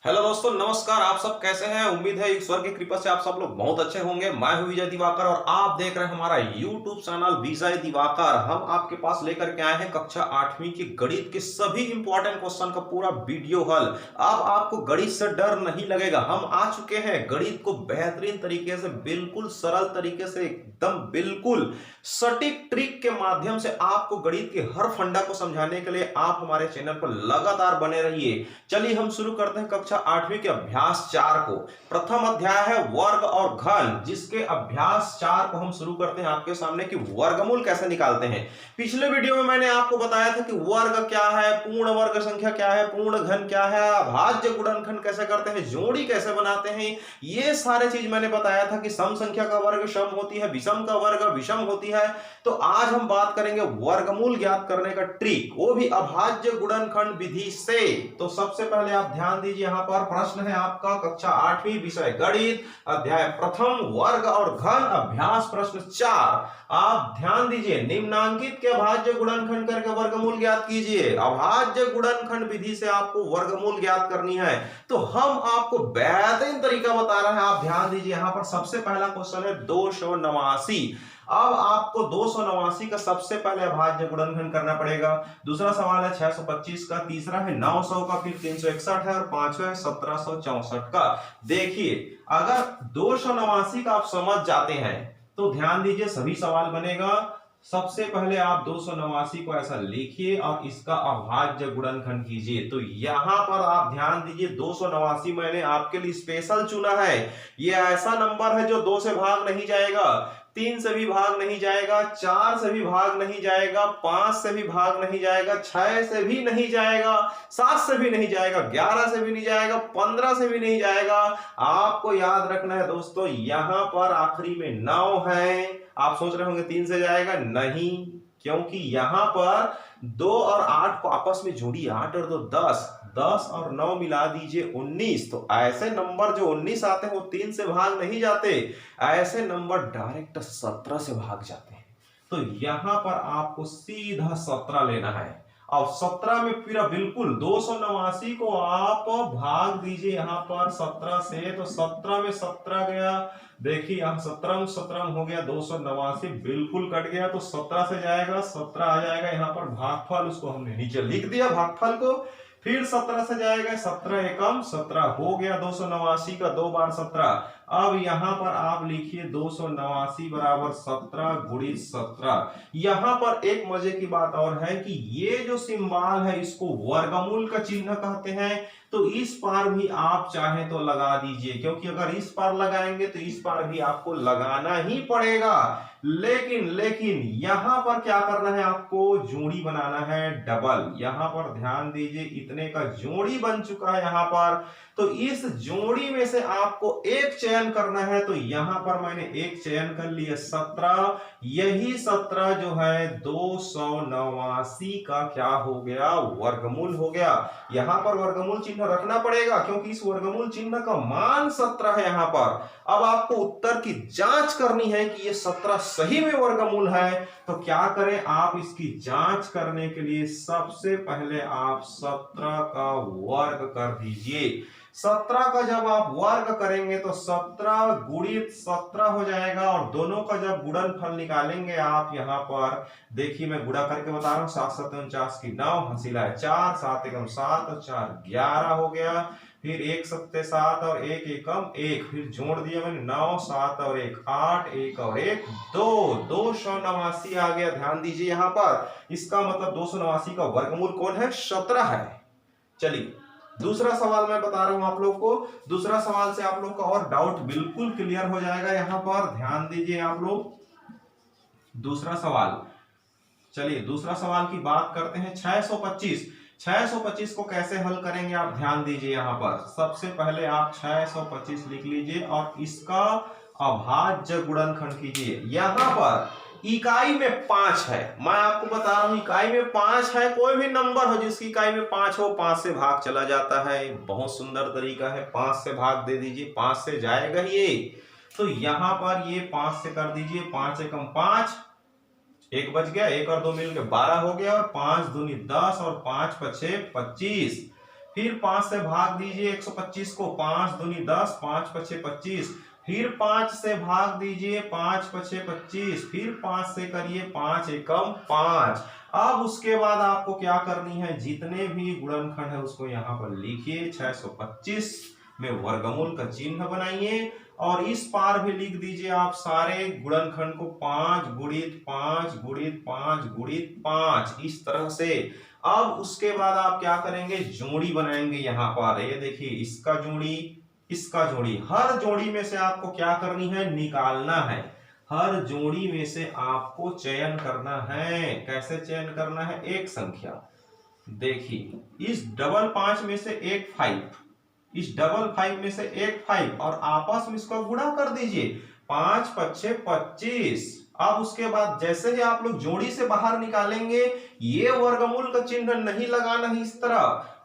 Hello दोस्तों, नमस्कार। आप सब कैसे हैं? उम्मीद है ईश्वर की कृपा से आप सब लोग बहुत अच्छे होंगे। मैं हूं विजय दिवाकर और आप देख रहे हैं हमारा यूट्यूब चैनल विजय दिवाकर। हम आपके पास लेकर के आए हैं कक्षा 8वीं की गणित के सभी इंपॉर्टेंट क्वेश्चन का पूरा वीडियो हल। अब आपको गणित से डर नहीं लगेगा। हम आ चुके हैं गणित को बेहतरीन तरीके से, बिल्कुल सरल तरीके से, एकदम बिल्कुल सटीक ट्रिक के माध्यम से आपको गणित के हर फंडा को समझाने के लिए आप हमारे चैनल पर लगातार बने रहिए। चलिए हम शुरू करते हैं कक्षा 8वीं के अभ्यास 4 को। प्रथम अध्याय है वर्ग और घन, जिसके अभ्यास 4 को हम शुरू करते हैं आपके सामने कि वर्गमूल कैसे निकालते हैं। पिछले वीडियो में मैंने आपको बताया था कि वर्ग क्या है, पूर्ण वर्ग संख्या क्या है, पूर्ण घन क्या है, अभाज्य गुणनखंड कैसे करते हैं, जोड़ी कैसे बनाते हैं, ये सारे चीज मैंने बताया था कि सम संख्या का वर्ग सम होती है, विषम का वर्ग विषम होती है। तो आज हम बात करेंगे वर्गमूल ज्ञात करने का ट्रिक, वो भी अभाज्य गुणनखंड विधि से। तो सबसे पहले आप ध्यान दीजिए, यहां पर प्रश्न है आपका कक्षा 8वीं विषय गणित अध्याय प्रथम वर्ग और घन अभ्यास प्रश्न 4। आप ध्यान दीजिए, निम्नांकित के अभाज्य गुणनखंड करके वर्गमूल ज्ञात कीजिए। अभाज्य गुणनखंड विधि से आपको वर्गमूल ज्ञात करनी है। तो हम आपको बेहतरीन तरीका बता रहे हैं, आप ध्यान दीजिए। यहां पर सबसे पहला क्वेश्चन है 289। अब आपको 289 का सबसे पहले अभाज्य गुणनखंड करना पड़ेगा। दूसरा सवाल है 625 का, तीसरा है 900 का, फिर 361 है और पांचवा है 1764 का। देखिए, अगर 289 का आप समझ जाते हैं तो ध्यान दीजिए, सभी सवाल बनेगा। सबसे पहले आप 289 को ऐसा लिखिए और इसका अभाज्य गुणनखंड कीजिए। तो यहां पर आप ध्यान दीजिए, 289 मैंने आपके लिए स्पेशल चुना है। ये ऐसा नंबर है जो 2 से भाग नहीं जाएगा, 3 से भी भाग नहीं जाएगा, 4 से भी भाग नहीं जाएगा, 5 से भी भाग नहीं जाएगा, 6 से भी नहीं जाएगा, 7 से भी नहीं जाएगा, 11 से भी नहीं जाएगा, 15 से भी नहीं जाएगा। आपको याद रखना है दोस्तों, यहां पर आखिरी में 9 है। आप सोच रहे होंगे 3 से जाएगा, नहीं, क्योंकि यहां पर 2 और 8 को आपस में जोड़िए, 8 और 2 10, 10 और 9 मिला दीजिए 19। तो ऐसे नंबर जो 19 आते हैं वो 3 से भाग नहीं जाते, ऐसे नंबर डायरेक्ट 17 से भाग जाते हैं। तो यहां पर आपको सीधा 17 लेना है। अब 17 में फिर बिल्कुल 289 को आप भाग दीजिए यहां पर 17 से, तो 17 में 17 गया। देखिए यहां 17 17 हो गया, 289 बिल्कुल कट गया, तो 17 से जाएगा, 17 आ जाएगा। यहां पर भागफल उसको हमने नीचे लिख दिया भागफल को। फिर 17 से जाएगा, 17 एकम 17 हो गया, 289 का 2 बार 17। अब यहां पर आप लिखिए 289 बराबर 17 गुणित 17। यहां पर एक मजे की बात और है कि ये जो सिंबल है इसको वर्गमूल का चिन्ह कहते हैं। तो इस पार भी आप चाहें तो लगा दीजिए, क्योंकि अगर इस पार लगाएंगे तो इस पार भी आपको लगाना ही पड़ेगा। लेकिन यहां पर क्या करना है, आपको जोड़ी बनाना है डबल। यहां पर ध्यान दीजिए, इतने का जोड़ी बन चुका है यहां पर। तो इस जोड़ी में से आपको एक चयन करना है। तो यहां पर मैंने एक चयन कर लिया 17। यही 17 जो है 289 का क्या हो गया, वर्गमूल हो गया। यहां पर वर्गमूल चिन्ह रखना पड़ेगा, क्योंकि इस वर्गमूल चिन्ह का मान 17 है यहां पर। अब आपको उत्तर की जांच करनी है कि ये 17 सही में वर्गमूल है। तो क्या करें, आप इसकी जांच करने के लिए सबसे पहले आप 17 का वर्ग कर दीजिए। 17 का जब आप वर्ग करेंगे तो 17 गुणित 17 हो जाएगा, और दोनों का जब गुणनफल निकालेंगे आप यहां पर, देखिए मैं गुणा करके बता रहा हूं, 7 7 49 की 9, हंसीला है 4, 7 एकम 7 और 4 11 हो गया। फिर 1 सत्ते 7 और 1 एकम 1, फिर जोड़ दिया मैंने 9 7 और 1 8, 1 और 1 2, 289 आ गया। ध्यान दीजिए यहां पर, इसका मतलब 289 का वर्गमूल कौन है, 17 है। चलिए दूसरा सवाल मैं बता रहा हूं आप लोग को। दूसरा सवाल से आप लोग का और डाउट बिल्कुल क्लियर हो जाएगा। यहां पर ध्यान दीजिए आप लोग, दूसरा सवाल। चलिए दूसरा सवाल की बात करते हैं। 625 को कैसे हल करेंगे, आप ध्यान दीजिए। यहां पर सबसे पहले आप 625 लिख लीजिए और इसका अभाज्य गुणनखंड कीजिए। यहां पर इकाई में 5 है, मैं आपको बता रहा हूं इकाई में 5 है। कोई भी नंबर हो जिसकी इकाई में 5 हो, 5 से भाग चला जाता है। बहुत सुंदर तरीका है, 5 से भाग दे दीजिए, 5 से जाएगा ये। तो यहां पर ये 5 से कर दीजिए, 5 एकम 5, एक बच गया, 1 और 2 मिलकर 12 हो गया, और 5 दूनी 10 और 5 पछे 25। फिर 5 से भाग दीजिए 125 को, 5 दूनी 10, 5 पछे 25, फिर 5 से भाग दीजिए 5 पछे 25, फिर 5 से करिए 5 एकम 5। अब उसके बाद आपको क्या करनी है, जितने भी गुणनखंड है उसको यहाँ पर लिखिए, 625 में वर्गमूल का चिन्ह बनाइए और इस पार भी लिख दीजिए आप सारे गुणनखंड को 5 गुणित 5 गुणित 5 गुणित 5 इस तरह से। अब उसके बाद आप क्या करेंगे, जोड़ी बनाएंगे यहाँ पर। ये देखिए, इसका जोड़ी, इसका जोड़ी, हर जोड़ी में से आपको क्या करनी है, निकालना है। हर जोड़ी में से आपको चयन करना है। कैसे चयन करना है, एक संख्या, देखिए इस डबल 5 में से एक 5, इस डबल 5 में से एक 5 और आपस में इसको गुणा कर दीजिए, 5 पछे 25। अब उसके बाद जैसे ही आप लोग जोड़ी से बाहर निकालेंगे, ये वर्गमूल का चिन्ह नहीं लगाना है,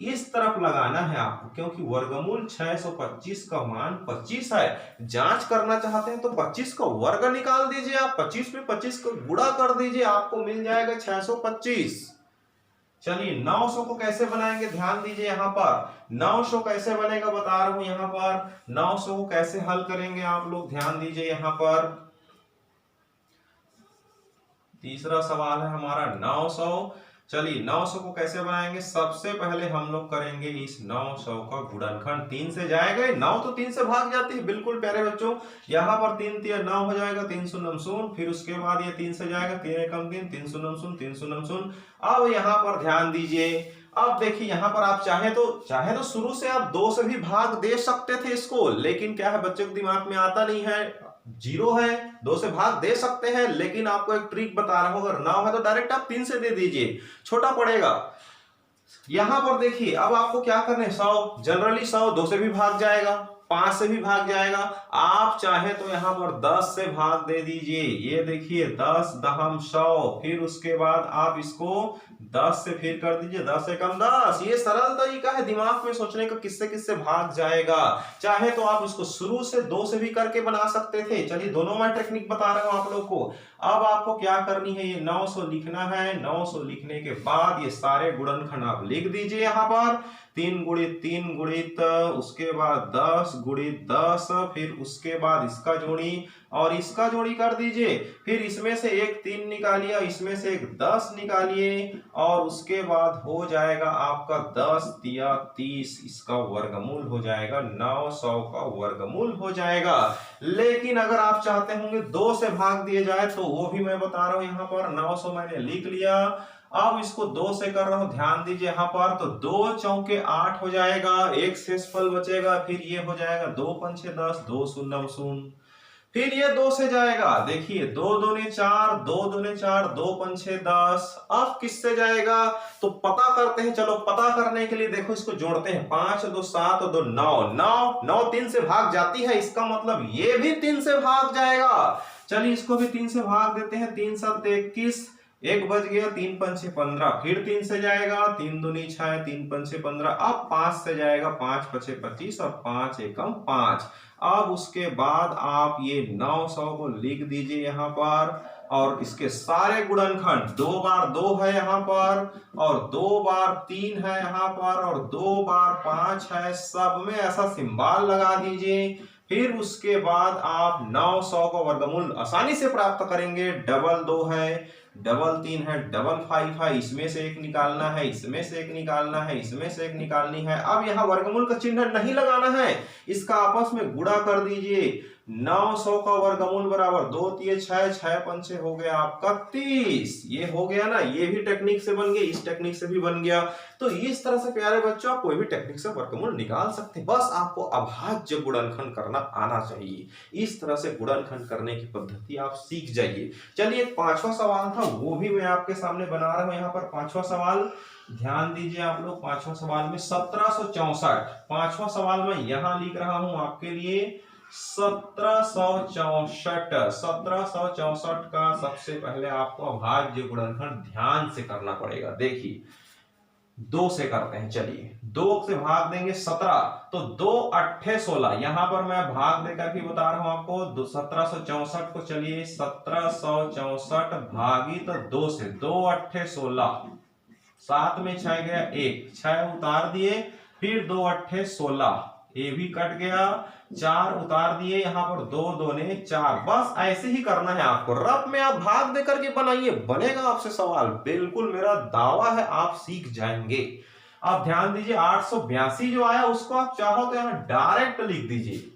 इस तरफ लगाना है आपको, क्योंकि वर्गमूल 625 का मान 25 है। जांच करना चाहते हैं तो 25 का वर्ग निकाल दीजिए आप, 25 में 25 को गुणा कर दीजिए, आपको मिल जाएगा 625। चलिए 900 को कैसे बनाएंगे, ध्यान दीजिए यहाँ पर 900 कैसे बनेगा बता रहा हूं। यहाँ पर 900 को कैसे हल करेंगे आप लोग, ध्यान दीजिए। यहाँ पर तीसरा सवाल है हमारा 900। चलिए 900 को कैसे बनाएंगे, सबसे पहले हम लोग करेंगे इस 900 का गुणनखंड। 3 से जाएगा, 9 तो 3 से भाग जाती है, बिल्कुल प्यारे बच्चों। यहाँ पर 3 3 9 हो जाएगा, 3 शून्य शून्य, फिर उसके बाद ये 3 से जाएगा, 3 एकम 3, 3 शून्य शून्य, 3 शून्य शून्य। अब यहाँ पर ध्यान दीजिए, अब देखिए यहाँ पर आप चाहे तो शुरू से आप 2 से भी भाग दे सकते थे इसको, लेकिन क्या है, बच्चों के दिमाग में आता नहीं है, 0 है, 2 से भाग दे सकते हैं, लेकिन आपको एक ट्रिक बता रहा हूं, अगर 9 है तो डायरेक्ट आप 3 से दे दीजिए, छोटा पड़ेगा। यहां पर देखिए, अब आपको क्या करना है, 100, जनरली 100 2 से भी भाग जाएगा, 5 से भी भाग जाएगा। आप चाहे तो यहां पर 10 से भाग दे दीजिए, ये देखिए 10 दहम 100, फिर उसके बाद आप इसको 10 से फिर कर दीजिए, 10 एकम 10। ये सरल तरीका है दिमाग में सोचने का, किससे किससे भाग जाएगा। चाहे तो आप इसको शुरू से 2 से भी करके बना सकते थे। चलिए दोनों मैं टेक्निक बता रहा हूं आप लोग को। अब आपको क्या करनी है, ये 900 लिखना है। 900 लिखने के बाद ये सारे गुणनखंड आप लिख दीजिए यहाँ पर, 3 गुणित उसके बाद 10 गुणित 10, फिर उसके बाद इसका जोड़ी और इसका जोड़ी कर दीजिए, फिर इसमें से एक 3 निकालिए, इसमें से एक 10 निकालिए और उसके बाद हो जाएगा आपका 10 तिया 30, इसका वर्गमूल हो जाएगा, 900 का वर्गमूल हो जाएगा। लेकिन अगर आप चाहते होंगे 2 से भाग दिए जाए तो वो भी मैं बता रहा हूं। यहाँ पर 900 मैंने लिख लिया, अब इसको 2 से कर रहा हूं, ध्यान दीजिए यहाँ पर, तो 2 चौके 8 हो जाएगा, एक शेषफल बचेगा, फिर ये हो जाएगा 2 पंचे 10, 2 शून्य शून्य, फिर ये 2 से जाएगा, देखिए 2 दूनी 4, 2 दूनी 4, 2 पंचे 10। अब किससे जाएगा तो पता करते हैं, चलो पता करने के लिए देखो इसको जोड़ते हैं, 5 2 7 2 9, 9 3 से भाग जाती है, इसका मतलब ये भी 3 से भाग जाएगा। चलिए इसको भी 3 से भाग देते हैं, 3 7 21, एक बच गया, 3 पंचे 15, फिर 3 से जाएगा, 3 दूनी 6, 3 पंचे 15, अब 5 से जाएगा, 5 पचे 25 और 5 एकम 5। अब उसके बाद आप ये 900 को लिख दीजिए यहाँ पर, और इसके सारे गुणनखंड 2 बार 2 है यहाँ पर, और 2 बार 3 है यहाँ पर, और 2 बार 5 है, सब में ऐसा सिंबल लगा दीजिए। फिर उसके बाद आप 900 का वर्गमूल आसानी से प्राप्त करेंगे। डबल 2 है, डबल 3 है, डबल 5 है, इसमें से एक निकालना है, इसमें से एक निकालना है, इसमें से एक निकालनी है। अब यहाँ वर्गमूल का चिन्ह नहीं लगाना है, इसका आपस में गुणा कर दीजिए। 900 का वर्गमूल बराबर 2 तिये 6, 6 पंचे हो गया आपका 30। ये हो गया ना, ये भी टेक्निक से बन गया, इस टेक्निक से भी बन गया। तो इस तरह से प्यारे बच्चों आप कोई भी टेक्निक से वर्गमूल निकाल सकते हैं, बस आपको अभाज्य गुणनखंड करना आना चाहिए। इस तरह से गुणनखंड करने की पद्धति आप सीख जाइए। चलिए एक 5वां सवाल था, वो भी मैं आपके सामने बना रहा हूं। यहाँ पर 5वां सवाल ध्यान दीजिए आप लोग। 5वां सवाल में 1764, 5वां सवाल मैं यहाँ लिख रहा हूं आपके लिए 1764। 1764 का सबसे पहले आपको अभाज्य गुणनखंड ध्यान से करना पड़ेगा। देखिए 2 से करते हैं, चलिए 2 से भाग देंगे 17, तो 2 8 16, यहां पर मैं भाग देकर भी बता रहा हूं आपको। 1764 को चलिए 1764 भागी तो 2 से, 2 8 16, 7 में 6 गया 1, 6 उतार दिए, फिर 2 अट्ठे 16, ये भी कट गया, 4 उतार दिए, यहाँ पर 2 दूने 4। बस ऐसे ही करना है आपको। रफ में आप भाग दे करके बनाइए, बनेगा आपसे सवाल, बिल्कुल मेरा दावा है आप सीख जाएंगे। आप ध्यान दीजिए, 882 जो आया उसको आप चाहो तो यहाँ डायरेक्ट लिख दीजिए।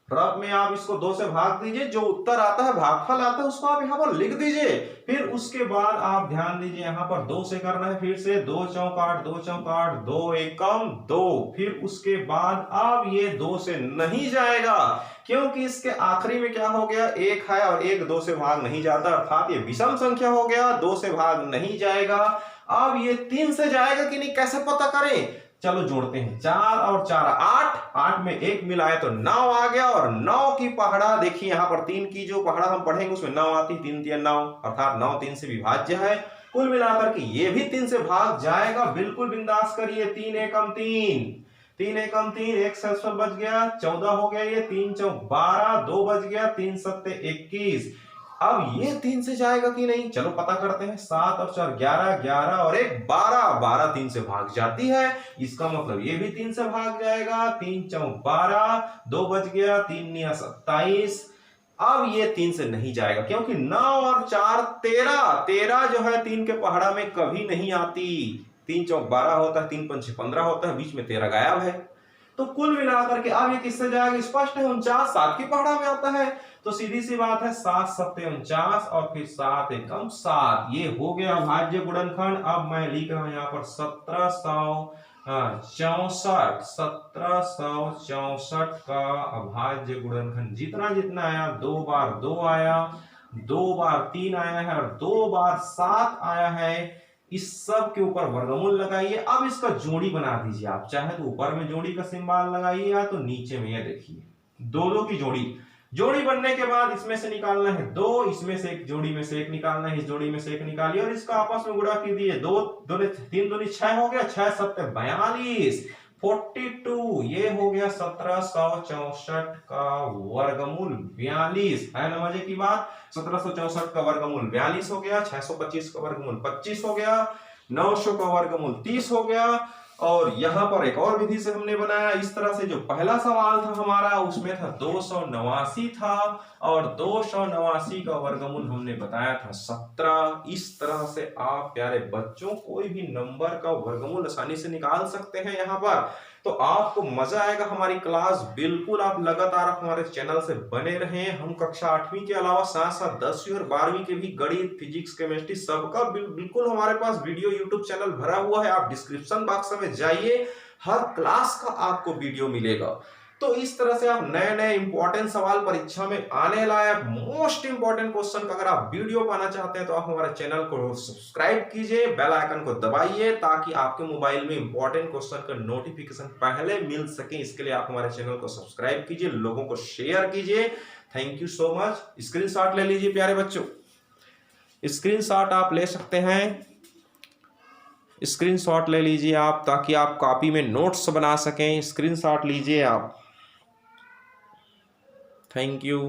रफ में आप इसको 2 से भाग दीजिए, जो उत्तर आता है भागफल आता है उसको आप यहाँ पर लिख दीजिए। फिर उसके बाद आप ध्यान दीजिए, यहाँ पर 2 से करना है, फिर से 2 चौक 8, 2 चौक 8, 2 एकम 2। फिर उसके बाद अब ये 2 से नहीं जाएगा, क्योंकि इसके आखिरी में क्या हो गया, 1 है और 1 2 से भाग नहीं जाता, अर्थात ये विषम संख्या हो गया, 2 से भाग नहीं जाएगा। अब ये 3 से जाएगा कि नहीं, कैसे पता करें, चलो जोड़ते हैं, 4 और 4 8, 8 में 1 मिलाए तो 9 आ गया, और 9 की पहाड़ा देखिए, यहाँ पर 3 की जो पहाड़ा हम पढ़ेंगे उसमें 9 आती, 3 3 9, अर्थात 9 3 से विभाज्य है। कुल मिलाकर के ये भी 3 से भाग जाएगा, बिल्कुल बिंदास करिए। 3 एकम 3, 3 एकम 3, 1 से बच गया, 14 हो गया, ये 3 चौक 12, 2 बच गया, 3 सत्ते 21। अब ये 3 से जाएगा कि नहीं, चलो पता करते हैं। 7 और 4 11, 11 और 1 12, 12 3 से भाग जाती है, इसका मतलब ये भी 3 से भाग जाएगा। 3 चौक 12, 2 बच गया, 3 निया 27। अब ये 3 से नहीं जाएगा, क्योंकि 9 और 4 13, 13 जो है 3 के पहाड़ा में कभी नहीं आती। 3 चौक 12 होता है, 3 पंचे 15 होता है, बीच में 13 गायब है। तो कुल मिलाकर के अब ये किससे जाएगा, स्पष्ट है, 49 7 की पहाड़ा में आता है। तो सीधी सी बात है, 7 सत्ते 49 और फिर 7 एकम 7, ये हो गया भाज्य गुणनखंड। अब मैं लिख रहा हूं यहाँ पर 1764 का अभाज्य गुणनखंड। जितना जितना आया, 2 बार 2 आया, 2 बार 3 आया है और 2 बार 7 आया है। इस सब के ऊपर वर्गमूल लगाइए। अब इसका जोड़ी बना दीजिए, आप चाहे तो ऊपर में जोड़ी का सिंबल लगाइए या तो नीचे में, ये देखिए 2 की जोड़ी बनने के बाद इसमें से निकालना है 2, इसमें से एक जोड़ी में से 1 निकालना है, इस जोड़ी में से 1 निकालिए और इसका आपस में गुणा कीजिए। 2 दूनी 3 दूनी 6 हो गया, 6 सत्ते 42, 42, ये हो गया 1764 का वर्गमूल 42 है ना। मजे की बात, 1764 का वर्गमूल 42 हो गया, 625 का वर्गमूल 25 हो गया, 900 का वर्गमूल 30 हो गया। और यहां पर एक और विधि से हमने बनाया इस तरह से। जो पहला सवाल था हमारा उसमें था 289 था, और 289 का वर्गमूल हमने बताया था 17। इस तरह से आप प्यारे बच्चों कोई भी नंबर का वर्गमूल आसानी से निकाल सकते हैं यहाँ पर। तो आपको मजा आएगा हमारी क्लास, बिल्कुल आप लगातार हमारे चैनल से बने रहें। हम कक्षा 8वीं के अलावा साथ साथ 10वीं और 12वीं के भी गणित, फिजिक्स, केमिस्ट्री सबका बिल्कुल हमारे पास वीडियो यूट्यूब चैनल भरा हुआ है। आप डिस्क्रिप्शन बॉक्स में जाइए, हर क्लास का आपको वीडियो मिलेगा। तो इस तरह से आप नए नए इंपॉर्टेंट सवाल परीक्षा में आने लायक मोस्ट इंपॉर्टेंट क्वेश्चन का अगर आप वीडियो पाना चाहते हैं तो आप हमारे चैनल को सब्सक्राइब कीजिए, बेल आइकन को दबाइए, ताकि आपके मोबाइल में इंपॉर्टेंट क्वेश्चन का नोटिफिकेशन पहले मिल सके। इसके लिए आप हमारे चैनल को सब्सक्राइब कीजिए, लोगों को शेयर कीजिए। Thank you so much. Screenshot ले लीजिए प्यारे बच्चों, स्क्रीनशॉट आप ले सकते हैं, स्क्रीनशॉट ले लीजिए आप, ताकि आप कॉपी में नोट्स बना सकें। स्क्रीनशॉट लीजिए आप। Thank you.